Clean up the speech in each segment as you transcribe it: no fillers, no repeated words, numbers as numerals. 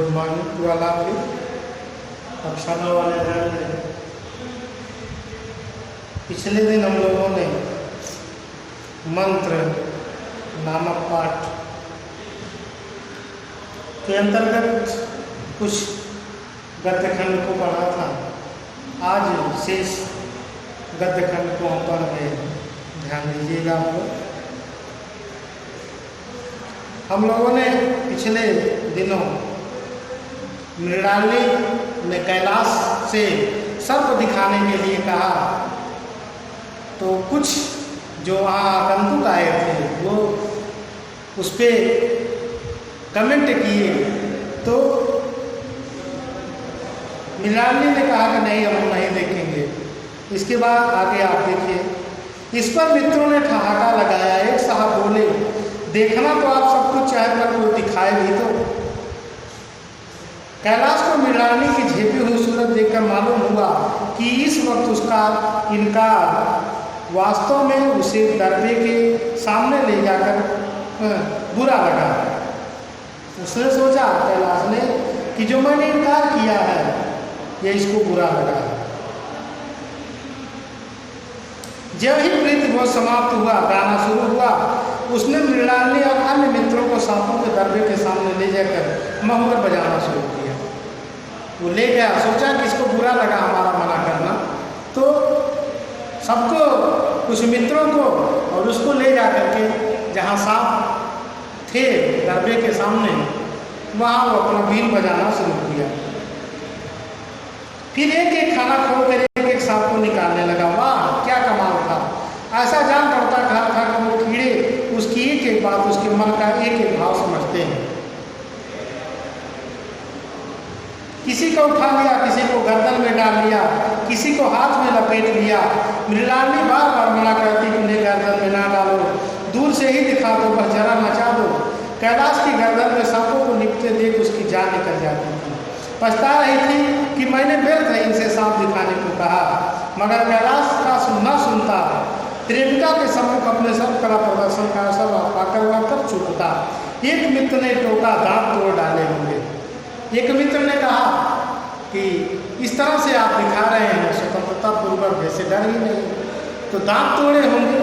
Good morning वाला भी कक्षा 9 वाले ध्यान दें। पिछले दिन हम लोगों ने मंत्र नामक पाठ के अंतर्गत कुछ गद्य खंड को पढ़ा था। आज शेष गद्य खंड को हम पढ़ ध्यान दीजिएगा। आप लोग हम लोगों ने पिछले दिनों मृणालिनी ने कैलाश से सर्प दिखाने के लिए कहा, तो कुछ जो वहाँ आगंतुक आए थे वो उस पर कमेंट किए। तो मृणालिनी ने कहा कि नहीं, हम नहीं देखेंगे। इसके बाद आगे आप देखिए। इस पर मित्रों ने ठहाका लगाया। एक साहब बोले, देखना तो आप सब कुछ चाहे पर कोई दिखाए भी तो। कैलाश को मृणालिनी की झेपी हुई सूरत देखकर मालूम हुआ कि इस वक्त उसका इनकार वास्तव में उसे दरबे के सामने ले जाकर बुरा लगा। उसने सोचा, कैलाश ने, कि जो मैंने इनकार किया है ये इसको बुरा लगा। जब ही नृत्य समाप्त हुआ, गाना शुरू हुआ, उसने मृणालिनी और अन्य मित्रों को सांपों के दरबे के सामने ले जाकर महुर बजाना शुरू किया। वो ले गया, सोचा कि इसको बुरा लगा हमारा मना करना, तो सबको, कुछ मित्रों को और उसको ले जा करके जहाँ सांप थे दरबे के सामने, वहाँ वो अपना बीन बजाना शुरू किया। फिर एक एक खाना खोलकर एक एक सांप को निकालने लगा। वाह, क्या कमाल था! ऐसा जान पड़ता था कि वो कीड़े उसकी एक एक बात, उसके मन का एक एक भाव समझते हैं। किसी को उठा लिया, किसी को गर्दन में डाल लिया, किसी को हाथ में लपेट लिया। मृणालिनी बार बार मना करती कि उन्हें गर्दन में ना डालो, दूर से ही दिखा दो, बस जरा नचा दो। कैलाश की गर्दन में सांपों को निपटते देख उसकी जान निकल जाती थी। पछता रही थी कि मैंने व्यर्थ इनसे सांप दिखाने को कहा, मगर कैलाश का न सुनता। प्रेमिका के सम्मुख अपने सब कला प्रदर्शन का अवसर पाकर वह कब चुकता। एक मित्र ने टोका, दांत तोड़ डाले होंगे। एक मित्र ने कहा कि इस तरह से आप दिखा रहे हैं स्वतंत्रता पूर्वक, वैसे डर ही नहीं, तो दांत तोड़े होंगे।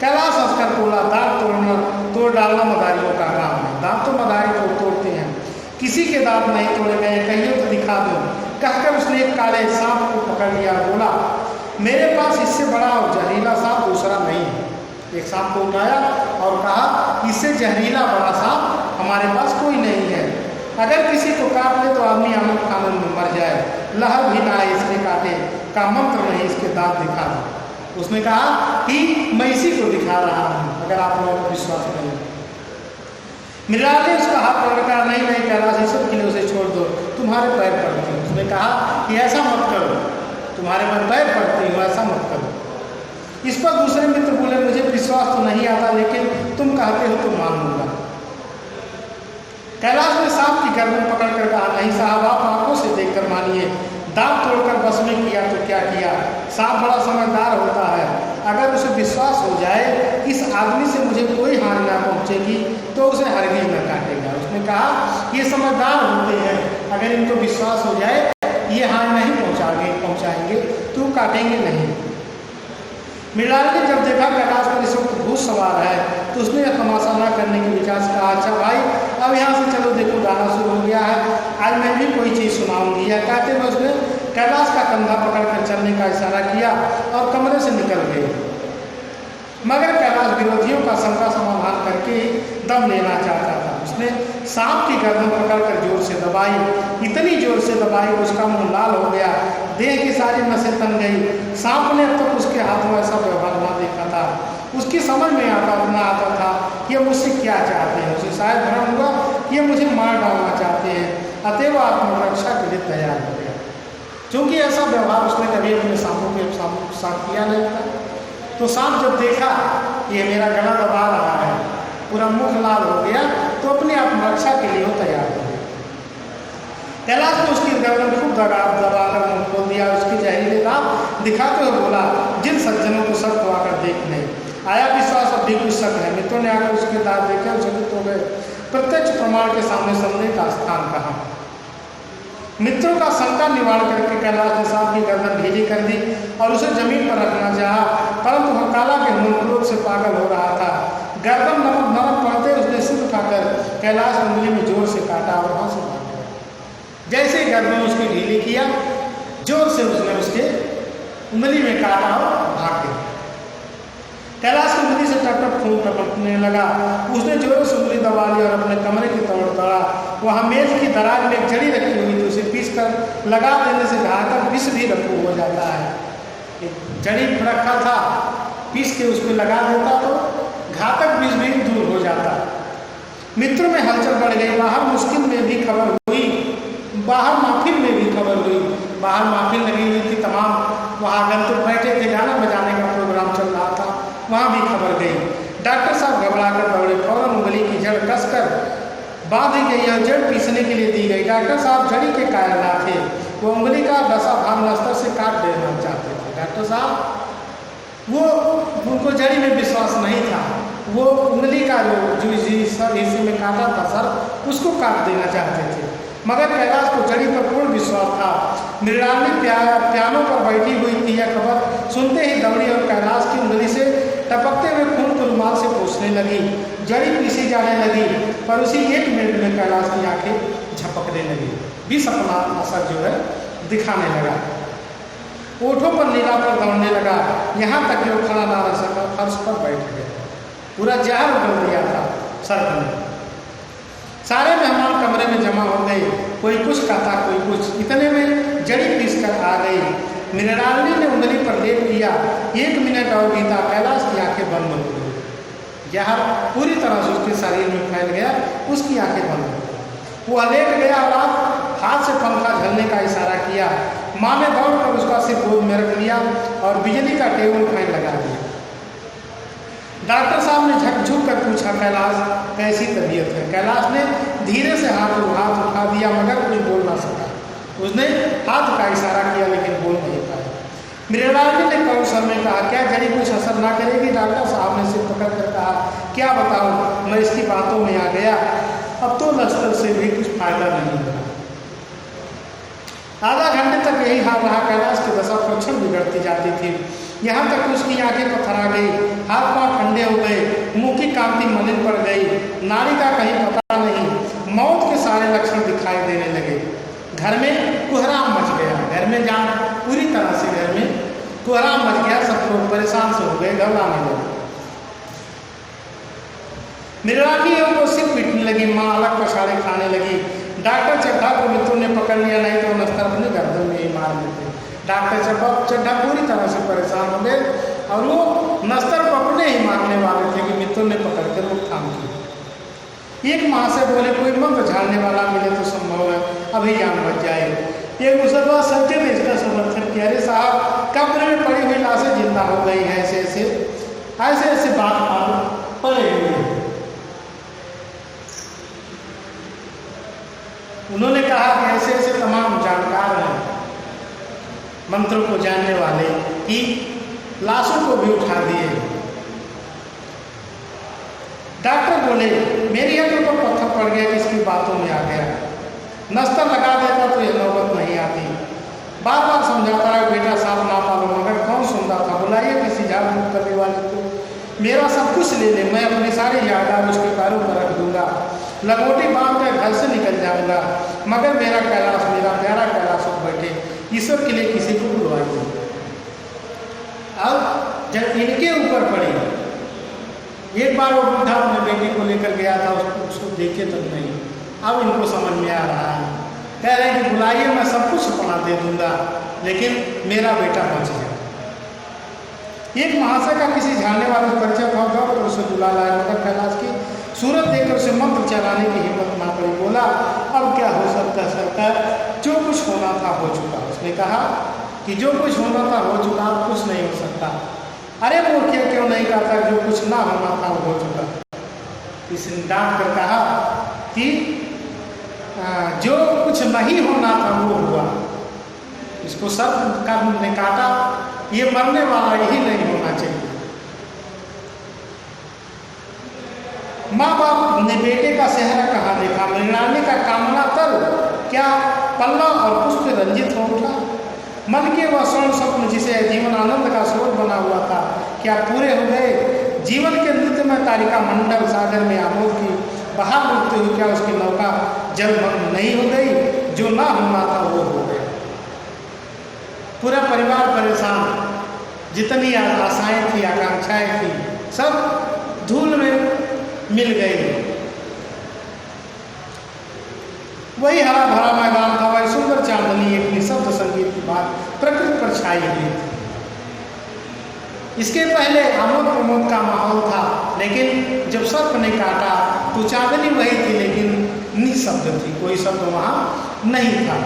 कैलाश हंसकर बोला, दांत तोड़ डालना मदारियों का काम है। दांत तो मदारी को तोड़ते हैं, किसी के दांत नहीं तोड़े गए, कहिए तो दिखा दो। कहकर उसने एक काले सांप को पकड़ लिया। बोला, मेरे पास इससे बड़ा और जहरीला सांप दूसरा नहीं है। एक सांप को उठाया और कहा, इससे जहरीला बड़ा सांप हमारे पास कोई नहीं है। अगर किसी को काट ले तो आदमी आमद कानून में मर जाए, लहर भी ना आए इसलिए काटे का मंत्र नहीं, इसके दांत दिखा दो। उसने कहा कि मैं इसी को दिखा रहा हूँ, अगर आप लोगों को विश्वास नहीं। मृणालिनी उसका हाथ पकड़कर, नहीं नहीं कैलाश, ये सब किले उसे छोड़ दो, तुम्हारे पैर पड़ती हूँ। उसने कहा कि ऐसा मत करो, तुम्हारे मैं पैर पड़ती हूँ, ऐसा मत करो। इस पर दूसरे मित्र बोले, मुझे विश्वास तो नहीं आता, लेकिन तुम कहते हो तो मान लूंगा। कैलाश ने सांप की गर्दन पकड़कर कहा, नहीं साहब, आप आंखों से देखकर मानिए। दांत तोड़कर बस में किया तो क्या किया। सांप बड़ा समझदार होता है, अगर उसे विश्वास हो जाए इस आदमी से मुझे कोई हानि ना पहुंचेगी तो उसे हरगिज न काटेगा। उसने कहा, ये समझदार होते हैं, अगर इनको विश्वास हो जाए ये हानि नहीं पहुंचाएंगे तो काटेंगे नहीं। मृणालिनी ने जब देखा कैलाश पर इस वक्त भूत सवार है तो उसने तमाशा न करने के विचार से कहा, अच्छा भाई, अब यहाँ से चलो, देखो गाना शुरू हो गया है, आज मैं भी कोई चीज़ सुनाऊंगी। या कहते हुए उसने कैलाश का कंधा पकड़कर चलने का इशारा किया और कमरे से निकल गए। मगर कैलाश विरोधियों का शंका समाधान करके दम लेना चाहता था। उसने सांप की गर्दन पकड़कर जोर से दबाई, इतनी जोर से दबाई कि उसका मुंह लाल हो गया, देह की सारी नसें तन गई। सांप ने अब तक उसके हाथों ऐसा व्यवहार न देखा था। उसकी समझ में आता था कि ये मुझसे क्या चाहते हैं। उसे शायद भ्रम हुआ कि ये मुझे मार डालना चाहते हैं, अतएव आत्मरक्षा के लिए तैयार हो गया। क्योंकि ऐसा व्यवहार उसने कभी अपने सांपों के साथ किया नहीं था। तो सांप जब देखा ये मेरा गला दबा रहा है, पूरा मुख लाल हो गया, तो अपने आत्मरक्षा के लिए वो तैयार हो गया। कैलाश ने उसकी गर्दन खूब दबाकर मुंह खोल दिया। उसकी जहरीले दांत दिखाते हुए बोला, जिन सज्जनों को शक हो आकर देखने आया विश्वास, अब भी कुछ शक है। मित्रों ने आकर उसके दांत देखे, चकित हो गए। प्रत्यक्ष प्रमाण के सामने संदेह का स्थान कहाँ। मित्रों का शंका निवारण करके कैलाश ने सांप की गर्दन ढीली कर दी और उसे जमीन पर रखना चाहा, परंतु वह काला के मूल क्रोध से पागल हो रहा था। गर्दन नरम पड़ते उसने सिर उठाकर कैलाश की उंगली में जोर से काटा और वहां से भाग गया। जैसे ही गर्दन उसकी ढीली किया, जोर से उसने उसके उंगली में काटा और भाग गया। कैलाश की उंगली से टप-टप खून टपकने लगा। उसने जोरों से उंगली दबा ली और अपने कमरे की तरफ दौड़ा। वहाँ मेज की दराज में एक जड़ी रखी हुई थी, उसे पीस कर लगा देने से घातक विष भी रफू हो जाता है। एक जड़ी रखा था, पीस के उस पर लगा देता तो घातक विष भी दूर हो जाता। मित्रों में हलचल बढ़ गई। बाहर मुश्किल में भी खबर हुई, बाहर महफिल में भी खबर हुई। बाहर महफिल लगी हुई थी, तमाम वहाँ आगंतुक बैठे थे, गाना बजाने का प्रोग्राम चल रहा था, वहाँ भी खबर गई। डॉक्टर साहब घबरा कर दौड़े, फौरन उंगली की जड़ कसकर बांधी गई और जड़ पीसने के लिए दी गई। डॉक्टर साहब जड़ी के कायल ना थे, वो उंगली का दशा भाग नस्तर से काट देना चाहते थे। डॉक्टर साहब वो उनको जड़ी में विश्वास नहीं था, वो उंगली का जो सर हिस्से में काटा था सर, उसको काट देना चाहते थे। मगर कैलाश को जड़ी पर पूर्ण विश्वास था। मृणालिनी पियानो पर बैठी हुई थी। यह खबर सुनते ही दौड़ी और कैलाश की उंगली से टपकते हुए खून को रुमाल से पोंछने लगी। जड़ी पीसी जाने लगी, पर उसी एक मिनट में कैलाश की आंखें झपकने लगी। विष अपना असर जो है दिखाने लगा। ओठों पर नीला पर दौड़ने लगा, यहाँ तक कि वो खड़ा ना रह सका, फर्श पर बैठ गया। पूरा जहर उगल दिया था सर में। सारे मेहमान कमरे में जमा हो गए, कोई कुछ कहता कोई कुछ। इतने में जड़ी पीस कर आ गई। मृणालिनी ने उंगली पर लेप लिया। 1 मिनट और बीता, कैलाश की आंखें बंद हो गई। जहर पूरी तरह से उसके शरीर में फैल गया, उसकी आंखें बंद हो गई। वो लेट गया और हाथ से पंखा झलने का इशारा किया। माँ ने दौड़कर उसका सिर गोद में रख लिया और बिजली का टेबल फैन लगा दिया। डॉक्टर साहब ने झकझुक कर पूछा, कैलाश कैसी तबीयत है? कैलाश ने धीरे से हाथ उठा दिया, मगर कुछ बोल ना सका। उसने हाथ का इशारा किया लेकिन बोल नहीं पाया। मृणालिनी ने कौन सर में कहा, क्या जड़ी कुछ असर ना करेगी? डॉक्टर साहब ने सिर पकड़ कर कहा, क्या बताऊं, मैं इसकी बातों में आ गया। अब तो लश्कर से भी कुछ फायदा नहीं हुआ। आधा घंटे तक यही हाल रहा। कैलाश की दशा क्षण बिगड़ती जाती थी। यहाँ तक उसकी आंखें पथरा गई, हाथ पांव ठंडे हो गए, मुंह की कांति मलिन पड़ गई, नाड़ी का कहीं पता नहीं। मौत के सारे लक्षण दिखाई देने लगे। घर में कोहराम मच गया। घर में जान पूरी तरह से घर में कोहराम मच गया। सब लोग परेशान से हो गए, घबराने लगे। मृणालिनी को सिर पीटने लगी। माँ अलग पछाड़े खाने लगी। डॉक्टर चड्ढा को मित्रों ने पकड़ लिया, नहीं तो नस्तर अपने गर्दन में ही मार देते। डॉक्टर चड्ढा पूरी तरह से परेशान हो गए और वो नस्तर को अपने ही मारने वाले थे कि मित्रों ने पकड़ कर रोकथाम की। एक माँ से बोले, कोई मंत्र झाड़ने वाला मिले तो संभव है, अभी जान बच जाए। एक मुसलमान सज्जन ने इसका समर्थन किया, अरे साहब कब्र में पड़ी हुई लाशें जिंदा हो गई हैं, ऐसे ऐसे बात पड़े हुए। उन्होंने कहा कि ऐसे ऐसे तमाम जानकार हैं, मंत्रों को जानने वाले, कि लाशों को भी उठा दिए। डॉक्टर बोले, मेरी अकल पर पत्थर पड़ गया कि इसकी बातों में आ गया। नस्तर लगा देता तो यह नौबत नहीं आती। बार बार समझाता है, बेटा साफ ना पालो, मगर कौन सुनता था। बुलाइए किसी झाड़ फूक करने वाले को, मेरा सब कुछ ले ले, मैं अपनी सारी यादगार उसके पैरों पर रख दूंगा, लंगोटी बांध कर घर से निकल जाऊंगा, मगर मेरा कैलाश, मेरा प्यारा कैलाश उठ बैठे। ईश्वर के लिए किसी को बुलवाइए। अब जब इनके ऊपर पड़ी, एक बार वो बुढ़ा अपने बेटी को लेकर गया था, उसको देखे तक नहीं। अब इनको समझ में आ रहा है, कह रहे हैं कि बुलाइए, मैं सब कुछ अपना दे दूंगा, लेकिन मेरा बेटा बच गया। एक महाशय का किसी जानने वाले से परिचय था तो उसे बुला लाया, मगर कैलाश की सूरत देखकर उसे मंत्र चलाने की हिम्मत ना पड़ी। बोला, अब क्या हो सकता है सरकार, जो कुछ होना था हो चुका। उसने कहा कि जो कुछ होना था हो चुका, अब कुछ नहीं हो सकता। अरे वो क्यों नहीं कहता, जो कुछ ना होना था वो हो चुका। इसने डांट कर कहा कि जो कुछ नहीं होना था वो हुआ। इसको सब कर्म ने काटा, ये मरने वाला यही नहीं होना चाहिए। माँ बाप अपने बेटे का सेहरा कहाँ देखा, मृणालिनी का कामना तल क्या पल्ला और पुष्प रंजित हो उठा। मन के वह स्वर्ण स्वप्न जिसे जीवन आनंद का स्रोत बना हुआ था क्या पूरे हो गए। जीवन के नृत्य में तारिका मंडल सागर में आमोद की बाहर डूबते हुए क्या उसकी नौका जलमग्न नहीं हो गई। जो ना होना था वो हो गया। पूरा परिवार परेशान, जितनी आशाएं थी आकांक्षाएं थी सब धूल में मिल गई। वही हरा भरा मैदान था, वही सुंदर चांदनी, एक निशब्द संगीत की बात प्रकृति पर छाई हुई थी। इसके पहले आमोद प्रमोद का माहौल था, लेकिन जब सर्प ने काटा तो चांदनी वही थी लेकिन निशब्द थी, कोई शब्द वहां नहीं था।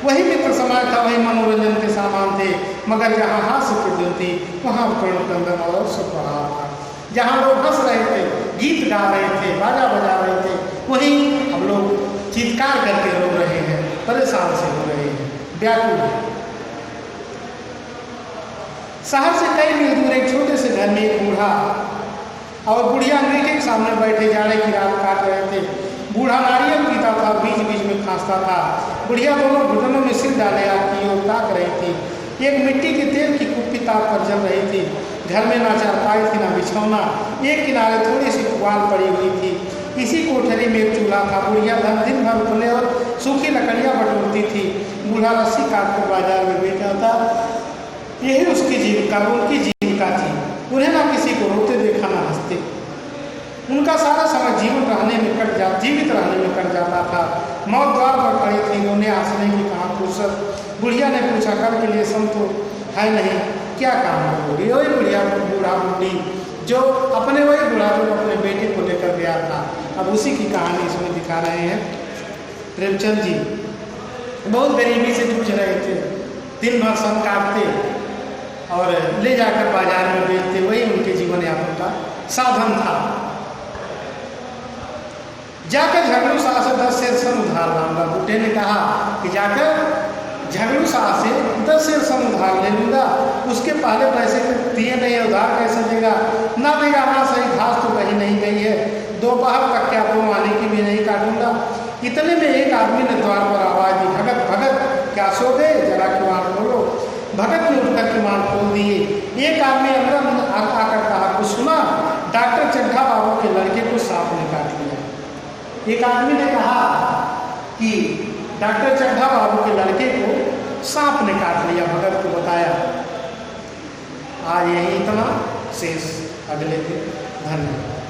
वही मित्र समाज था, वही मनोरंजन के सामान थे, मगर जहाँ हास्य की दिन थी वहाँ प्रण कंदन और सब रहा था। जहाँ लोग हंस रहे थे, गीत गा रहे थे, बाजा बजा रहे थे, वहीं हम लोग चित्कार करके रो रहे हैं, परेशान से हो रहे हैं, व्याकुल। शहर से कई मील दूर एक छोटे से घर में एक बूढ़ा और बुढ़िया अंगीठे के सामने बैठे जाड़े की रात काट रहे थे। बूढ़ा नारियल पीता था, बीच बीच में खांसता था। बुढ़िया दोनों घुटनों में सिर डाले आग की ओर ताक रही थी। एक मिट्टी के तेल की कुप्पी ताप पर जल रही थी। घर में ना चारपाई थी ना बिछौना, एक किनारे थोड़ी सी पुआल पड़ी हुई थी। इसी कोठरी में एक चूल्हा था। बुढ़िया दिन भर उपले और सूखी लकड़ियाँ बटोरती थी। बूढ़ा रस्सी काट कर बाजार में बेचा था। यही उसकी जीविका, उनकी जीविका थी। उन्हें ना किसी को रोते देखा ना हंसते। उनका सारा समय जीवित रहने में कट जाता था। मौत द्वार पर खड़ी थी, उन्हें हंसने की कहाँ फुर्सत। बुढ़िया ने पूछा, कल के लिए सम तो है नहीं, क्या काम है बूढ़ी? वही बुढ़िया बूढ़ा बूढ़ी जो अपने वही बूढ़ा जो अपने बेटे को लेकर गया था। अब उसी की कहानी इसमें दिखा रहे हैं। प्रेमचंद जी बहुत गरीबी से जूझ रहे थे, दिन भर सब काटते और ले जाकर बाजार में बेचते, वही उनके जीवन यापन का साधन था। जाकर झगड़ू शाह से 10 शेर सन उधार लाऊंगा। बुड्ढे ने कहा कि जाकर झगड़ू शाह से 10 शेर सन उधार ले लूंगा, उसके पहले पैसे दिए नहीं, उधार कैसे देगा? ना देगा ना सही, घास तो कहीं नहीं गई है, दोपहर तक क्या दो आने की भी नहीं काटूंगा। इतने में एक आदमी ने द्वार पर आवाज दी, भगत भगत क्या सो गए, जरा किवाड़ खोलो। भगत ने उठकर किवाड़ खोल दिए। एक आदमी अंदर आकर कहा, कुछ सुना? डॉक्टर चड्ढा बाबू के लड़के को सांप ने काट लिया। एक आदमी ने कहा कि डॉक्टर चड्ढा बाबू के लड़के को सांप ने काट लिया, भगत को बताया। आज यही इतना, शेष अगले दिन। धन्यवाद।